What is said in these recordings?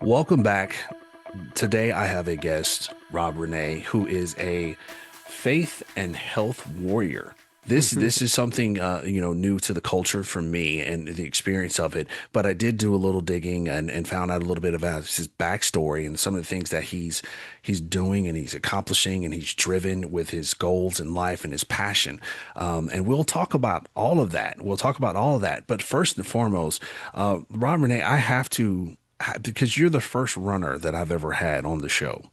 Welcome back. Today I have a guest, Rob Rene, who is a faith and health warrior. This is something new to the culture for me and the experience of it. But I did do a little digging and found out a little bit about his backstory and some of the things that he's doing and he's accomplishing and he's driven with his goals in life and his passion. And we'll talk about all of that. We'll talk about all of that. But first and foremost, Rob Rene, I have to because you're the first runner that I've ever had on the show.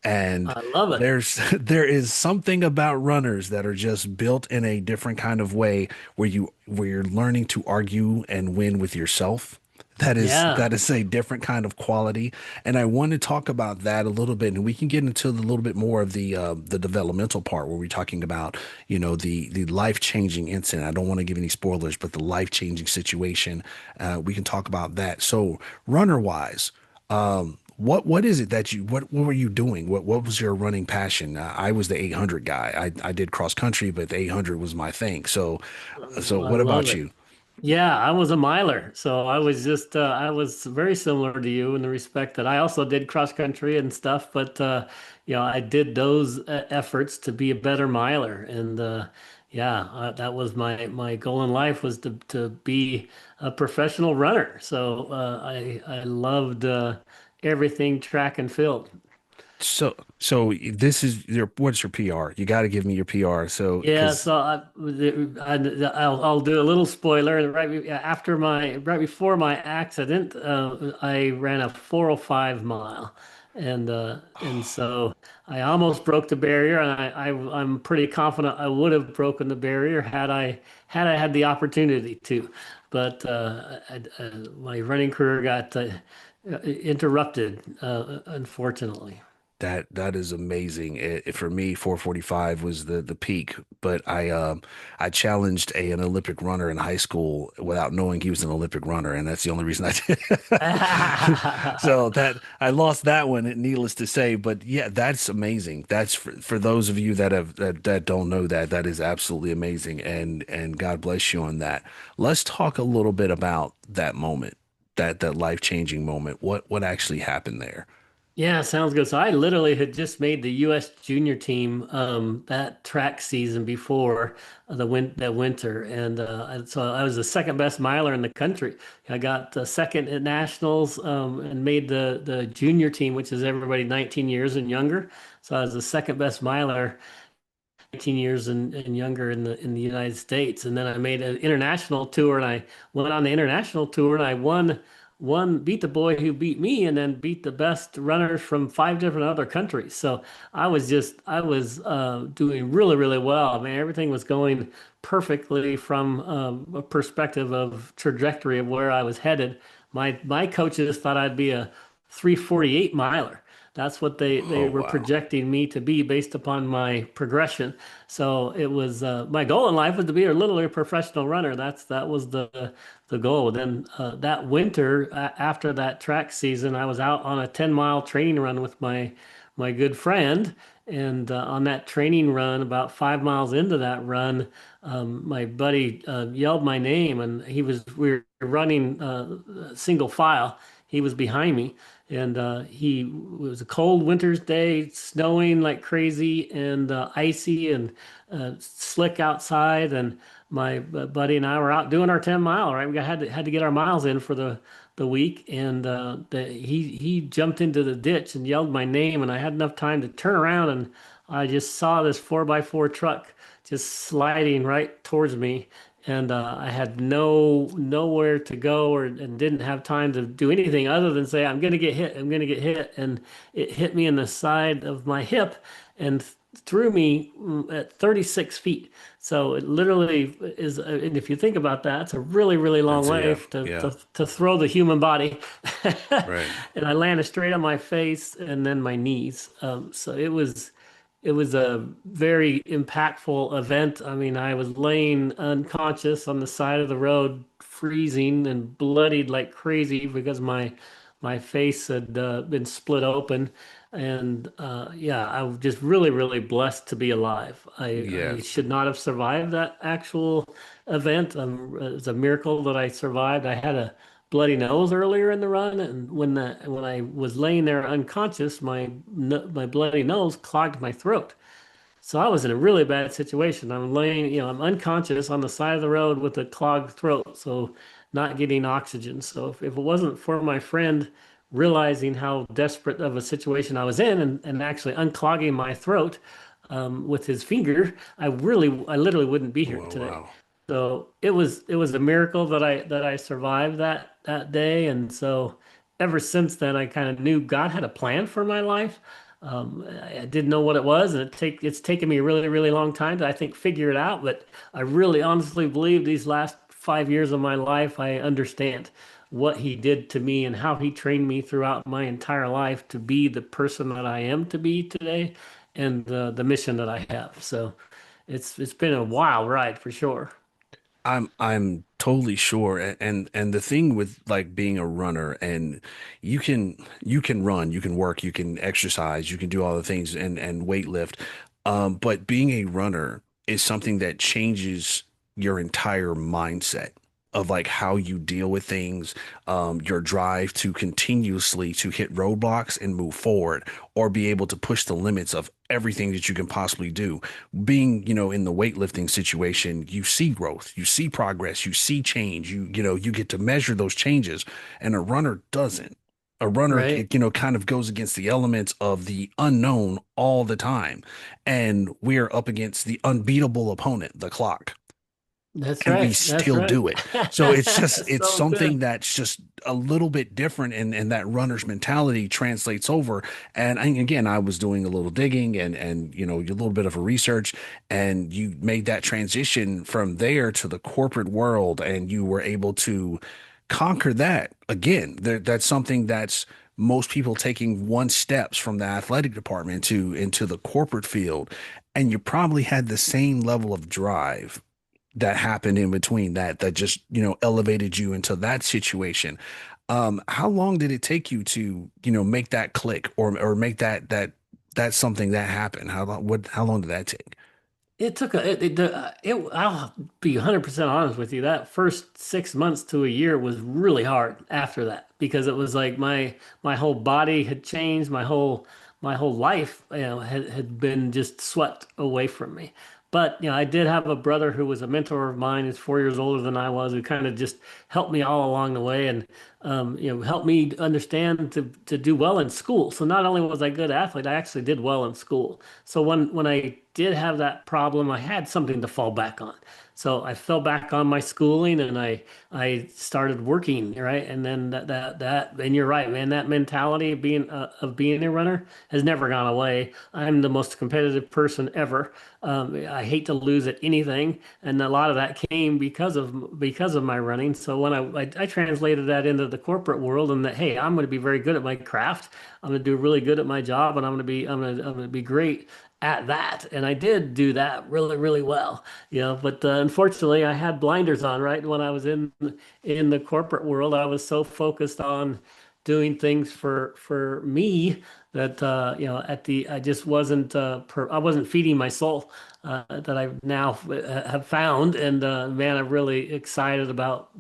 And I love it. there is something about runners that are just built in a different kind of way where you're learning to argue and win with yourself. Yeah. That is a different kind of quality. And I want to talk about that a little bit, and we can get into a little bit more of the developmental part where we're talking about, the life-changing incident. I don't want to give any spoilers, but the life-changing situation, we can talk about that. So runner wise, what is it that what were you doing? What was your running passion? I was the 800 guy. I did cross country, but the 800 was my thing. So I what love about it. you? Yeah, I was a miler. So I was very similar to you in the respect that I also did cross country and stuff, but I did those efforts to be a better miler. And that was my goal in life was to be a professional runner. So I loved everything track and field. So this is your what's your PR? You got to give me your PR. So Yeah, because so I'll do a little spoiler. Right before my accident, I ran a 405 mile, and so I almost broke the barrier, and I'm pretty confident I would have broken the barrier had I had the opportunity to, but my running career got interrupted, unfortunately. that is amazing. For me, 445 was the peak, but I challenged an Olympic runner in high school without knowing he was an Olympic runner, and that's the only reason I did. So that I lost that one, needless to say. But yeah, that's amazing. That's for those of you that don't know that is absolutely amazing, and God bless you on that. Let's talk a little bit about that moment, that life-changing moment. What actually happened there? Yeah, sounds good. So I literally had just made the U.S. junior team that track season before that winter, and so I was the second best miler in the country. I got second at nationals and made the junior team, which is everybody 19 years and younger. So I was the second best miler 19 years and younger in the United States. And then I made an international tour and I went on the international tour and I beat the boy who beat me and then beat the best runners from five different other countries. So I was doing really, really well. I mean, everything was going perfectly from a perspective of trajectory of where I was headed. My coaches thought I'd be a 348 miler. That's what they Oh were wow. projecting me to be based upon my progression. So it was my goal in life was to be a literally professional runner. That was the goal. Then that winter after that track season, I was out on a 10-mile training run with my good friend. And on that training run, about 5 miles into that run, my buddy yelled my name, and we were running single file. He was behind me, and it was a cold winter's day, snowing like crazy, and icy and slick outside. And my buddy and I were out doing our 10 mile. Right, had to get our miles in for the week, and he jumped into the ditch and yelled my name, and I had enough time to turn around, and I just saw this 4x4 truck just sliding right towards me, and I had nowhere to go and didn't have time to do anything other than say, I'm gonna get hit, I'm gonna get hit, and it hit me in the side of my hip and threw me at 36 feet. So it literally is, and if you think about that, it's a really, really long That's way yeah, to yeah, to throw the human body. right. And I landed straight on my face and then my knees. So it was a very impactful event. I mean, I was laying unconscious on the side of the road, freezing and bloodied like crazy because my face had been split open. And yeah, I was just really, really blessed to be alive. I Yes. should not have survived that actual event. It was a miracle that I survived. I had bloody nose earlier in the run, and when I was laying there unconscious, my bloody nose clogged my throat. So I was in a really bad situation. I'm laying, I'm unconscious on the side of the road with a clogged throat, so not getting oxygen. So if it wasn't for my friend realizing how desperate of a situation I was in and actually unclogging my throat with his finger, I literally wouldn't be here Whoa, today. wow. So it was a miracle that I survived that day, and so ever since then I kind of knew God had a plan for my life. I didn't know what it was, and it's taken me a really, really long time to, I think, figure it out. But I really honestly believe these last 5 years of my life, I understand what he did to me and how he trained me throughout my entire life to be the person that I am to be today, and the mission that I have. So it's been a wild ride for sure. I'm totally sure. And the thing with like being a runner, and you can run, you can work, you can exercise, you can do all the things and weight lift. But being a runner is something that changes your entire mindset of like how you deal with things, your drive to continuously to hit roadblocks and move forward, or be able to push the limits of everything that you can possibly do. Being, in the weightlifting situation, you see growth, you see progress, you see change, you get to measure those changes, and a runner doesn't. A runner, Right. kind of goes against the elements of the unknown all the time. And we're up against the unbeatable opponent, the clock, That's and we right. That's still right. do it. So it's So something good. that's just a little bit different, and that runner's mentality translates over. And again, I was doing a little digging and a little bit of a research, and you made that transition from there to the corporate world, and you were able to conquer that. Again, that's something that's most people taking one steps from the athletic department to into the corporate field, and you probably had the same level of drive that happened in between that just elevated you into that situation. How long did it take you to make that click, or make that's something that happened? How long did that take? It took a it, it I'll be 100% honest with you. That first 6 months to a year was really hard after that because it was like my whole body had changed, my whole life, had been just swept away from me. But I did have a brother who was a mentor of mine, who's 4 years older than I was, who kind of just helped me all along the way and helped me understand to do well in school. So not only was I a good athlete, I actually did well in school. So when I did have that problem, I had something to fall back on. So I fell back on my schooling and I started working, right? And then and you're right, man, that mentality of being a runner has never gone away. I'm the most competitive person ever. I hate to lose at anything, and a lot of that came because of my running. So when I translated that into the corporate world, and that, hey, I'm going to be very good at my craft. I'm going to do really good at my job, and I'm going to be great at that. And I did do that really, really well, but unfortunately I had blinders on, right? When I was in the corporate world, I was so focused on doing things for me that at the I just wasn't I wasn't feeding my soul, that I now have found. And man, I'm really excited about,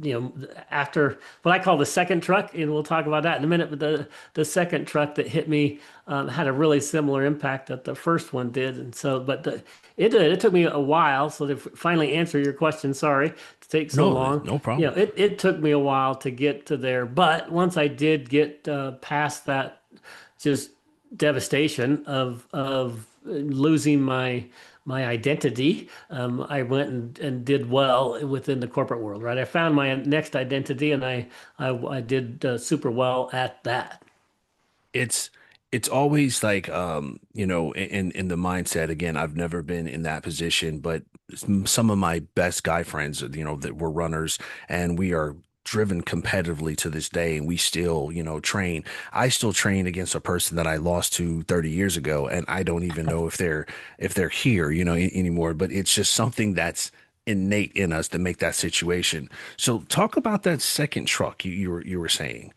after what I call the second truck, and we'll talk about that in a minute. But the second truck that hit me had a really similar impact that the first one did. And so, but it took me a while. So to finally answer your question, sorry to take so No, long. no problem. It took me a while to get to there. But once I did get past that, just devastation of losing my identity. I went and did well within the corporate world, right? I found my next identity, and I did super well at that. it's it's always like in the mindset. Again, I've never been in that position, but some of my best guy friends, that were runners, and we are driven competitively to this day, and we still train. I still train against a person that I lost to 30 years ago, and I don't even know if they're here anymore. But it's just something that's innate in us to make that situation. So talk about that second truck you were saying.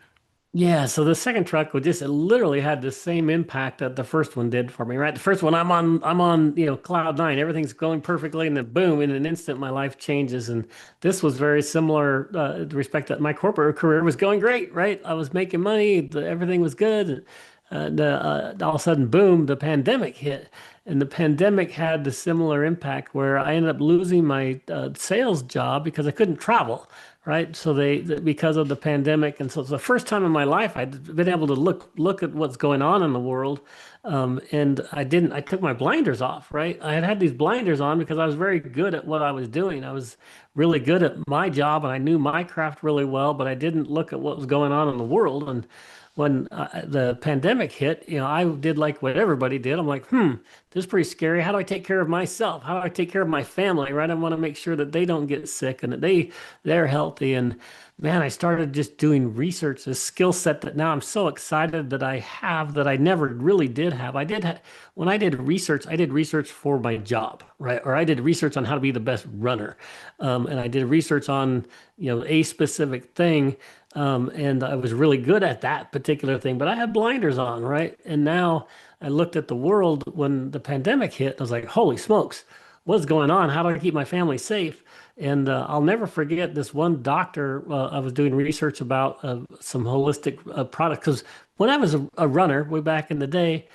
Yeah, so the second truck would just it literally had the same impact that the first one did for me, right? The first one I'm on, cloud nine. Everything's going perfectly, and then boom, in an instant my life changes. And this was very similar with respect that my corporate career was going great, right? I was making money, everything was good. All of a sudden, boom, the pandemic hit. And the pandemic had the similar impact where I ended up losing my sales job because I couldn't travel, right? So because of the pandemic, and so it's the first time in my life I'd been able to look at what's going on in the world, and I didn't. I took my blinders off, right? I had had these blinders on because I was very good at what I was doing. I was really good at my job, and I knew my craft really well, but I didn't look at what was going on in the world. And when the pandemic hit, I did like what everybody did. I'm like, this is pretty scary. How do I take care of myself? How do I take care of my family, right? I want to make sure that they don't get sick and that they're healthy. And man, I started just doing research, a skill set that now I'm so excited that I have that I never really did have. When I did research for my job, right? Or I did research on how to be the best runner. And I did research on, a specific thing. And I was really good at that particular thing, but I had blinders on, right? And now I looked at the world when the pandemic hit. I was like, holy smokes, what's going on? How do I keep my family safe? And I'll never forget this one doctor. I was doing research about some holistic products because when I was a runner way back in the day,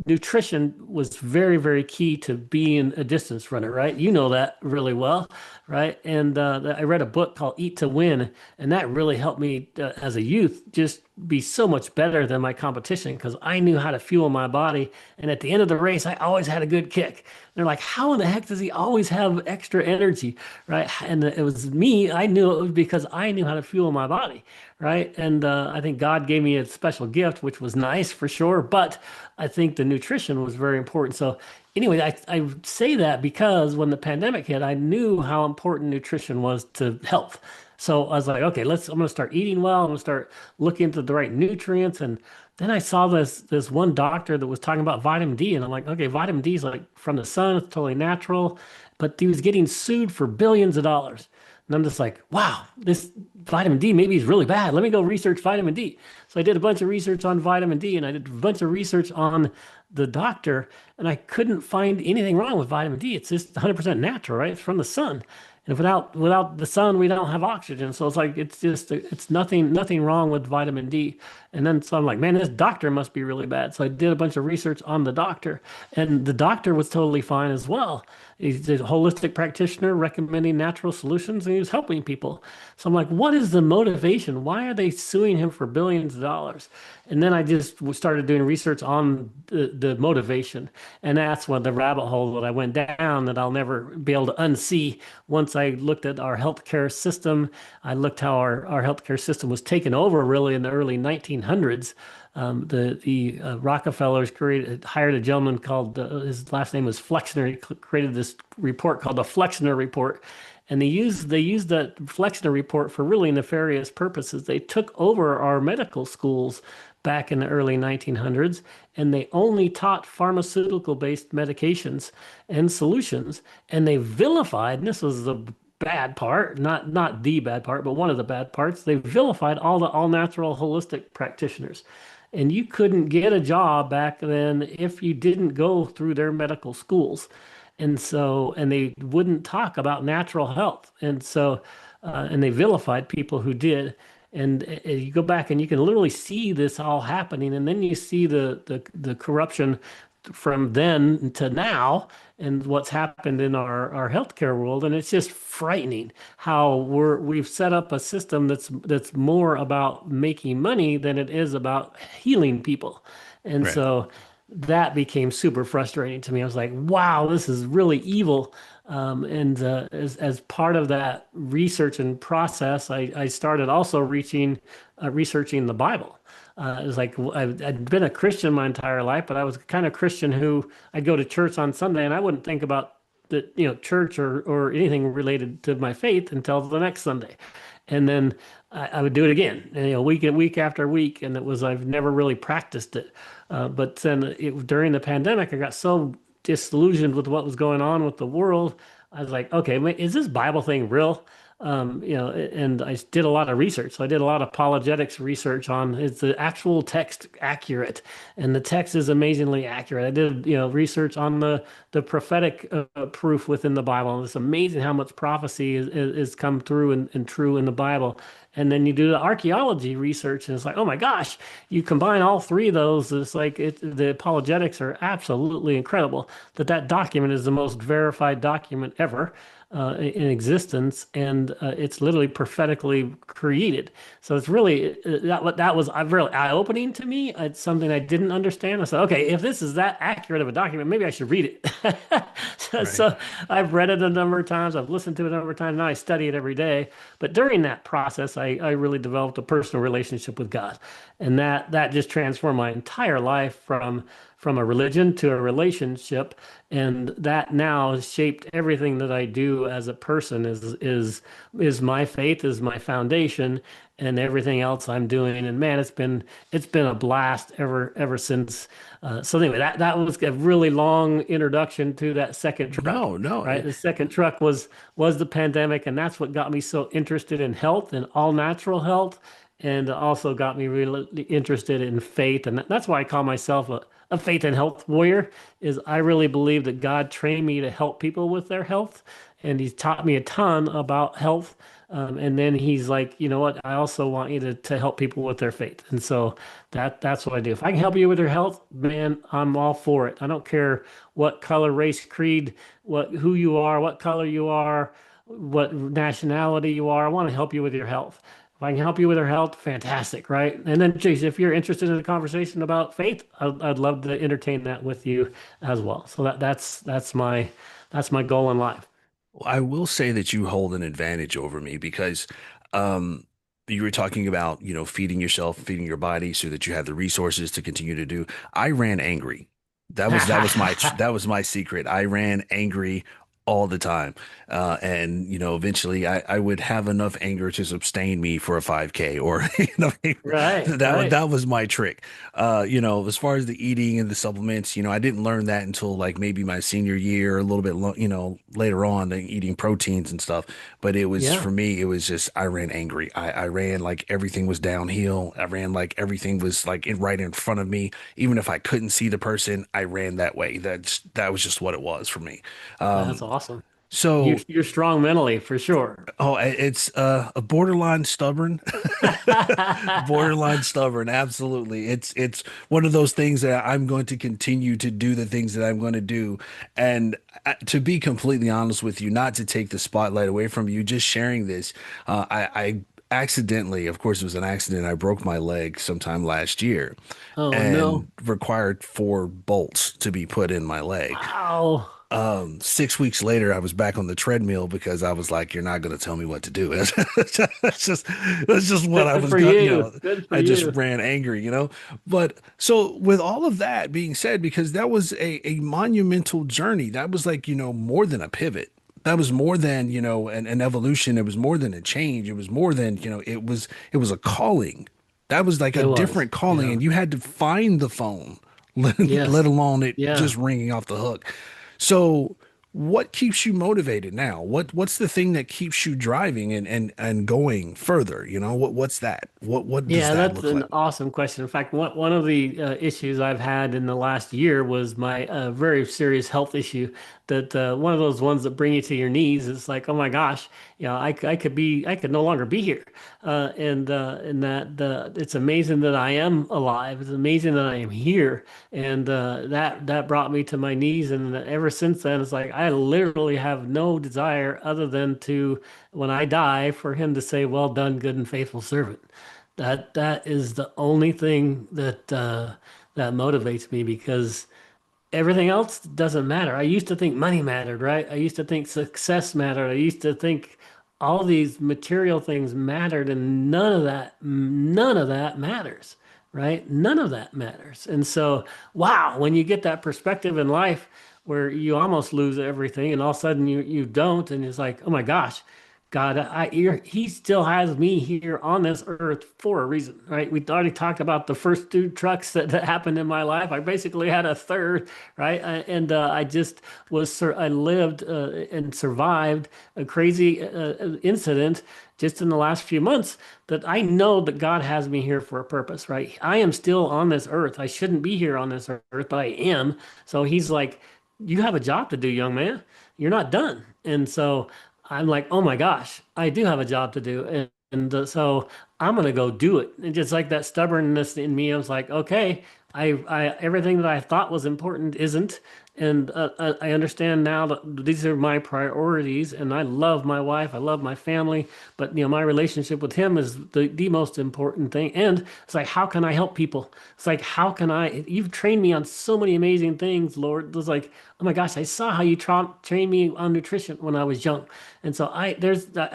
nutrition was very, very key to being a distance runner, right? You know that really well, right? And I read a book called Eat to Win, and that really helped me as a youth just be so much better than my competition because I knew how to fuel my body. And at the end of the race, I always had a good kick. They're like, how in the heck does he always have extra energy, right? And it was me. I knew it was because I knew how to fuel my body, right? And I think God gave me a special gift, which was nice for sure. But I think the nutrition was very important. So anyway, I say that because when the pandemic hit, I knew how important nutrition was to health. So I was like, okay, I'm gonna start eating well. I'm gonna start looking into the right nutrients. And then I saw this one doctor that was talking about vitamin D, and I'm like, okay, vitamin D is like from the sun, it's totally natural, but he was getting sued for billions of dollars. And I'm just like, wow, this vitamin D maybe is really bad. Let me go research vitamin D. So I did a bunch of research on vitamin D and I did a bunch of research on the doctor, and I couldn't find anything wrong with vitamin D. It's just 100% natural, right? It's from the sun. And without the sun, we don't have oxygen. So it's like it's nothing wrong with vitamin D. And then so I'm like, man, this doctor must be really bad. So I did a bunch of research on the doctor, and the doctor was totally fine as well. He's a holistic practitioner recommending natural solutions, and he was helping people. So I'm like, what is the motivation? Why are they suing him for billions of dollars? And then I just started doing research on the motivation. And that's when the rabbit hole that I went down that I'll never be able to unsee. Once I looked at our healthcare system, I looked how our healthcare system was taken over really in the early 1900s. The Rockefellers hired a gentleman called his last name was Flexner. He created this report called the Flexner Report, and they used that Flexner Report for really nefarious purposes. They took over our medical schools back in the early 1900s, and they only taught pharmaceutical-based medications and solutions, and they vilified. And this was the bad part, not the bad part, but one of the bad parts. They vilified all the all natural holistic practitioners. And you couldn't get a job back then if you didn't go through their medical schools. And they wouldn't talk about natural health. And they vilified people who did. And you go back and you can literally see this all happening. And then you see the corruption from then to now and what's happened in our healthcare world. And it's just frightening how we've set up a system that's more about making money than it is about healing people. And Right. so that became super frustrating to me. I was like, wow, this is really evil. And as part of that research and process, I started also researching the Bible. It was like I'd been a Christian my entire life, but I was the kind of Christian who I'd go to church on Sunday and I wouldn't think about church or anything related to my faith until the next Sunday. And then I would do it again, week after week, and I've never really practiced it. But then during the pandemic, I got so disillusioned with what was going on with the world. I was like, okay, wait, is this Bible thing real? and I did a lot of research. So I did a lot of apologetics research on is the actual text accurate, and the text is amazingly accurate. I did, research on the prophetic proof within the Bible, and it's amazing how much prophecy is come through and true in the Bible. And then you do the archaeology research, and it's like, oh my gosh, you combine all three of those. It's like the apologetics are absolutely incredible. That document is the most verified document ever in existence, and it's literally prophetically created. So it's really that was really eye-opening to me. It's something I didn't understand. I said, okay, if this is that accurate of a document, maybe I should read it. so, Right. so I've read it a number of times. I've listened to it a number of times. Now I study it every day. But during that process, I really developed a personal relationship with God, and that just transformed my entire life from a religion to a relationship, and that now has shaped everything that I do as a person. Is my faith is my foundation, and everything else I'm doing. And man, it's been a blast ever since. So anyway, that was a really long introduction to that second truck. No, no. Right, the second truck was the pandemic, and that's what got me so interested in health and all natural health, and also got me really interested in faith. And that's why I call myself a faith and health warrior, is I really believe that God trained me to help people with their health, and he's taught me a ton about health. And then he's like, you know what? I also want you to help people with their faith. And so that's what I do. If I can help you with your health, man, I'm all for it. I don't care what color, race, creed, who you are, what color you are, what nationality you are. I want to help you with your health. If I can help you with your health, fantastic, right? And then, geez, if you're interested in a conversation about faith, I'd love to entertain that with you as well. So that's my goal in life. I will say that you hold an advantage over me because um, you were talking about, feeding yourself, feeding your body so that you have the resources to continue to do. I ran angry. That was my secret. I ran angry all the time. And eventually I would have enough anger to sustain me for a 5K or, Right, that right. was my trick. As far as the eating and the supplements, I didn't learn that until like maybe my senior year, a little bit, later on, like eating proteins and stuff. But it was Yeah, for me, it was just I ran angry. I ran like everything was downhill. I ran like everything was like right in front of me. Even if I couldn't see the person, I ran that way. That was just what it was for me. that's Um, awesome. You're so you're strong mentally for sure. it's a borderline stubborn. Borderline stubborn, absolutely. It's one of those things that I'm going to continue to do the things that I'm going to do. And to be completely honest with you, not to take the spotlight away from you, just sharing this, I accidentally, of course, it was an accident. I broke my leg sometime last year Oh no. and required 4 bolts to be put in my leg. Wow. 6 weeks later, I was back on the treadmill because I was like, "You're not going to tell me what to do." That's just what I Good was for going. you. Good for I just you. ran angry. But so with all of that being said, because that was a monumental journey, that was like more than a pivot. That was more than an evolution. It was more than a change. It was more than it was a calling. That was like a It was. different calling, Yeah. and you had to find the phone, let Yes. alone it Yeah. just ringing off the hook. So, what keeps you motivated now? What's the thing that keeps you driving and going further? What's that? What does Yeah, that that's look an like? awesome question. In fact, one of the issues I've had in the last year was my very serious health issue. That one of those ones that bring you to your knees. It's like, oh my gosh, I could no longer be here. And that it's amazing that I am alive. It's amazing that I am here. And that brought me to my knees. And ever since then, it's like I literally have no desire other than to, when I die, for him to say, "Well done, good and faithful servant." That is the only thing that motivates me, because everything else doesn't matter. I used to think money mattered, right? I used to think success mattered. I used to think all these material things mattered, and none of that matters, right? None of that matters. And so, wow, when you get that perspective in life where you almost lose everything and all of a sudden you don't, and it's like, oh my gosh, God, he still has me here on this earth for a reason, right? We already talked about the first two trucks that happened in my life. I basically had a third, right? And I just I lived and survived a crazy incident just in the last few months that I know that God has me here for a purpose, right? I am still on this earth. I shouldn't be here on this earth, but I am. So he's like, you have a job to do, young man. You're not done. And so I'm like, oh my gosh, I do have a job to do. So I'm gonna go do it. And just like that stubbornness in me, I was like, okay, everything that I thought was important isn't. And I understand now that these are my priorities, and I love my wife, I love my family, but my relationship with him is the most important thing. And it's like, how can I help people? It's like, how can I? You've trained me on so many amazing things, Lord. It's like, oh my gosh, I saw how you trained me on nutrition when I was young. And so I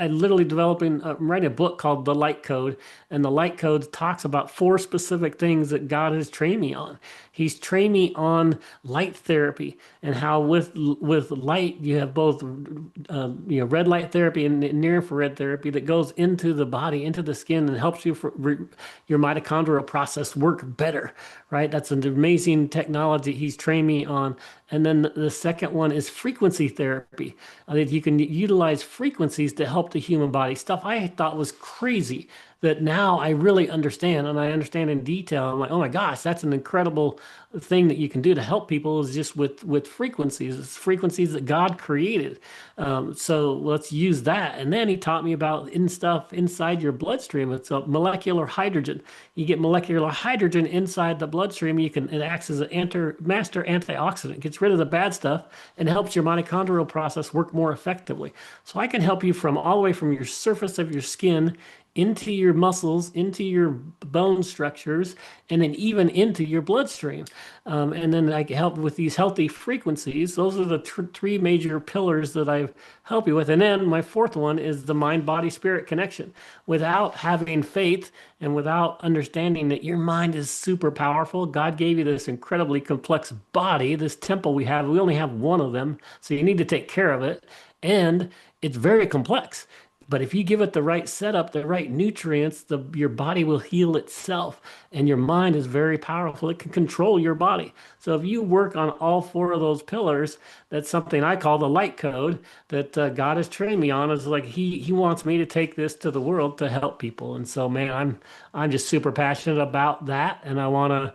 literally developing, I'm writing a book called The Light Code, and the Light Code talks about four specific things that God has trained me on. He's trained me on light therapy and how with light you have both red light therapy and near infrared therapy that goes into the body, into the skin, and helps your mitochondrial process work better, right? That's an amazing technology he's trained me on. And then the second one is frequency therapy. That you can utilize frequencies to help the human body. Stuff I thought was crazy that now I really understand, and I understand in detail. I'm like, oh my gosh, that's an incredible thing that you can do to help people is just with frequencies. It's frequencies that God created. So let's use that. And then he taught me about stuff inside your bloodstream. It's a molecular hydrogen. You get molecular hydrogen inside the bloodstream. It acts as an master antioxidant, gets rid of the bad stuff and helps your mitochondrial process work more effectively. So I can help you from all the way from your surface of your skin into your muscles, into your bone structures, and then even into your bloodstream. And then I can help with these healthy frequencies. Those are the three major pillars that I help you with. And then my fourth one is the mind, body, spirit connection. Without having faith and without understanding that your mind is super powerful, God gave you this incredibly complex body, this temple we only have one of them, so you need to take care of it. And it's very complex. But if you give it the right setup, the right nutrients, your body will heal itself. And your mind is very powerful. It can control your body. So if you work on all four of those pillars, that's something I call the light code that God has trained me on. Is like He wants me to take this to the world to help people. And so, man, I'm just super passionate about that, and I wanna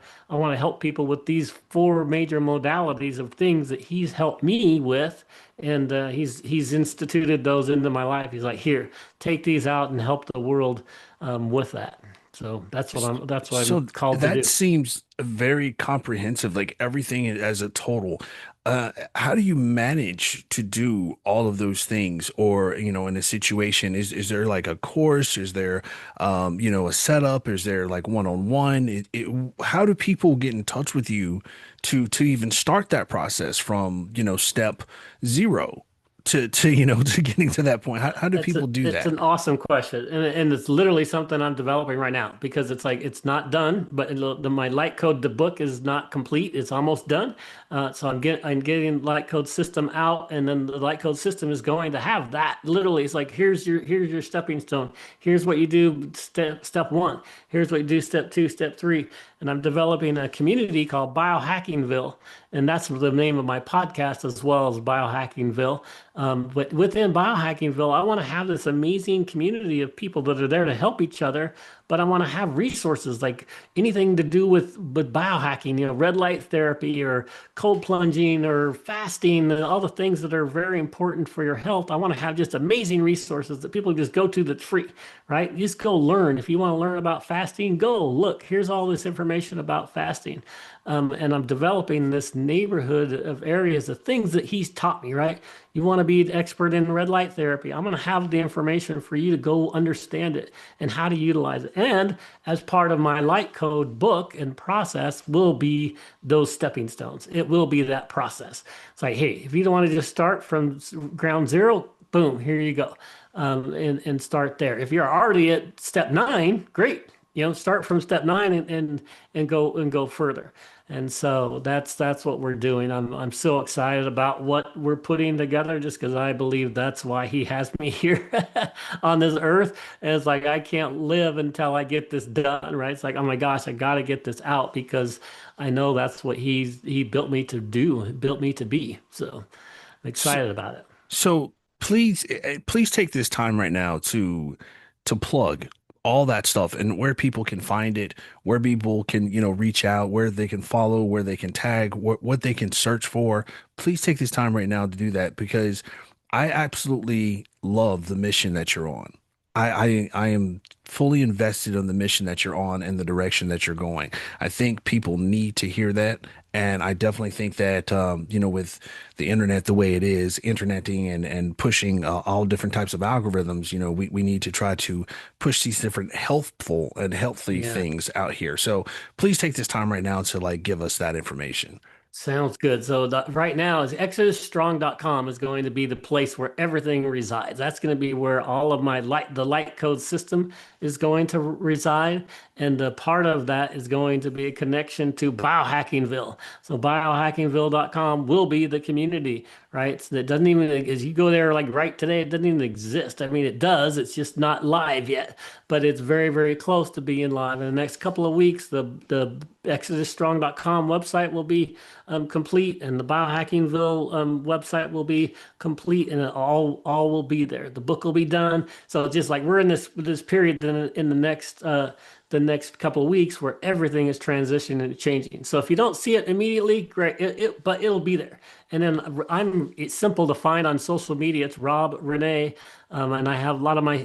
help people with these four major modalities of things that He's helped me with, and he's instituted those into my life. He's like, here, take these out and help the world with that. So that's what I'm So called to that do. seems very comprehensive, like everything as a total. How do you manage to do all of those things? Or, in a situation, is there like a course? Is there, a setup? Is there like one-on-one? How do people get in touch with you to even start that process from, step zero to, to getting to that point? How do people do It's that? an awesome question, and it's literally something I'm developing right now because it's like it's not done, but my light code, the book is not complete. It's almost done. So I'm getting light code system out, and then the light code system is going to have that. Literally, it's like here's your stepping stone. Here's what you do step one. Here's what you do step two, step three. And I'm developing a community called Biohackingville, and that's the name of my podcast as well as Biohackingville. But within Biohackingville, I want to have this amazing community of people that are there to help each other. But I want to have resources like anything to do with biohacking, red light therapy or cold plunging or fasting, and all the things that are very important for your health. I want to have just amazing resources that people just go to that's free, right? Just go learn. If you want to learn about fasting, go look. Here's all this information about fasting. And I'm developing this neighborhood of areas of things that he's taught me, right? You want to be an expert in red light therapy. I'm going to have the information for you to go understand it and how to utilize it. And as part of my light code book and process will be those stepping stones. It will be that process. It's like, hey, if you don't want to just start from ground zero, boom, here you go. And start there. If you're already at step nine, great. start from step 9 and go further. And so that's what we're doing. I'm so excited about what we're putting together just because I believe that's why he has me here on this earth. And it's like I can't live until I get this done, right? It's like, oh my gosh, I got to get this out because I know that's what he built me to do, built me to be. So I'm excited about it. So please, please take this time right now to plug all that stuff and where people can find it, where people can, reach out, where they can follow, where they can tag, what they can search for. Please take this time right now to do that because I absolutely love the mission that you're on. I am fully invested in the mission that you're on and the direction that you're going. I think people need to hear that. And I definitely think that, with the internet the way it is, interneting and pushing all different types of algorithms, we need to try to push these different healthful and healthy Yeah. things out here. So please take this time right now to like give us that information. Sounds good. So right now is exodusstrong.com is going to be the place where everything resides. That's going to be where all of the light code system is going to reside. And the part of that is going to be a connection to Biohackingville. So biohackingville.com will be the community, right? So it doesn't even, as you go there like right today, it doesn't even exist. I mean, it does, it's just not live yet, but it's very, very close to being live. In the next couple of weeks, the exodusstrong.com website will be complete, and the Biohackingville website will be complete, and it all will be there. The book will be done. So it's just like we're in this period in the next couple of weeks where everything is transitioning and changing. So if you don't see it immediately, great, but it'll be there. And then it's simple to find on social media. It's Rob Rene, and I have a lot of my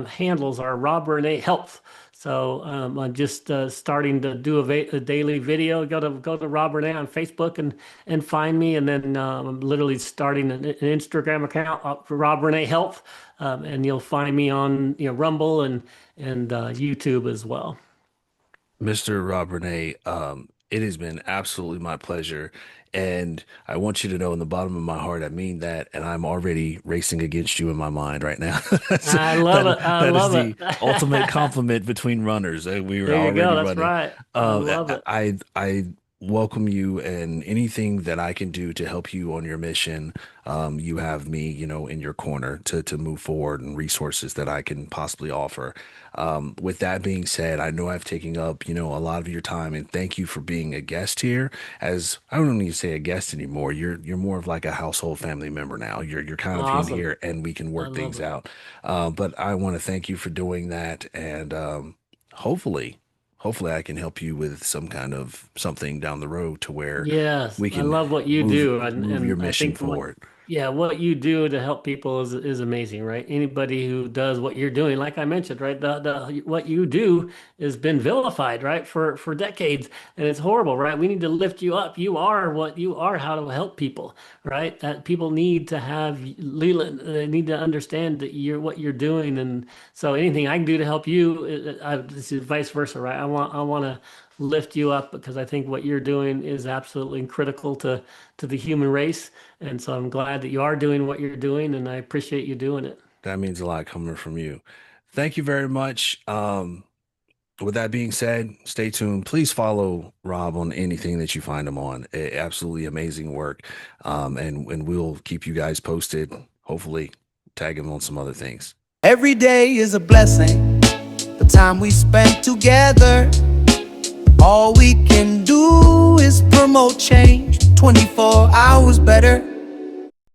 handles are Rob Rene Health. So I'm just starting to do a daily video. Go to Rob Rene on Facebook and find me. And then I'm literally starting an Instagram account for Rob Rene Health, and you'll find me on Rumble and YouTube as well. Mr. Rob Renee, it has been absolutely my pleasure. And I want you to know in the bottom of my heart, I mean that. And I'm already racing against you in my mind right now. I love it. I That is love the ultimate it. compliment between runners. We were There you go. already That's running. right. I love it. I welcome you and anything that I can do to help you on your mission. You have me, in your corner to move forward and resources that I can possibly offer. With that being said, I know I've taken up, a lot of your time and thank you for being a guest here. As I don't need to say a guest anymore. You're more of like a household family member now. You're kind of in Awesome. here and we can I work love things it. out. But I want to thank you for doing that and hopefully hopefully I can help you with some kind of something down the road to where Yes, we I can love what you move do, move your and I mission think forward. what you do to help people is amazing, right? Anybody who does what you're doing, like I mentioned, right, the what you do has been vilified, right, for decades, and it's horrible, right? We need to lift you up. You are what you are, how to help people, right? That people need to have Leland, they need to understand that you're what you're doing, and so anything I can do to help you, this is vice versa, right? I want to lift you up because I think what you're doing is absolutely critical to the human race. And so I'm glad that you are doing what you're doing, and I appreciate you doing it. That means a lot coming from you. Thank you very much. With that being said, stay tuned. Please follow Rob on anything that you find him on. Absolutely amazing work. And we'll keep you guys posted. Hopefully, tag him on some other things. Every day is a blessing. The time we spent together. All we can do is promote change. 24 hours better.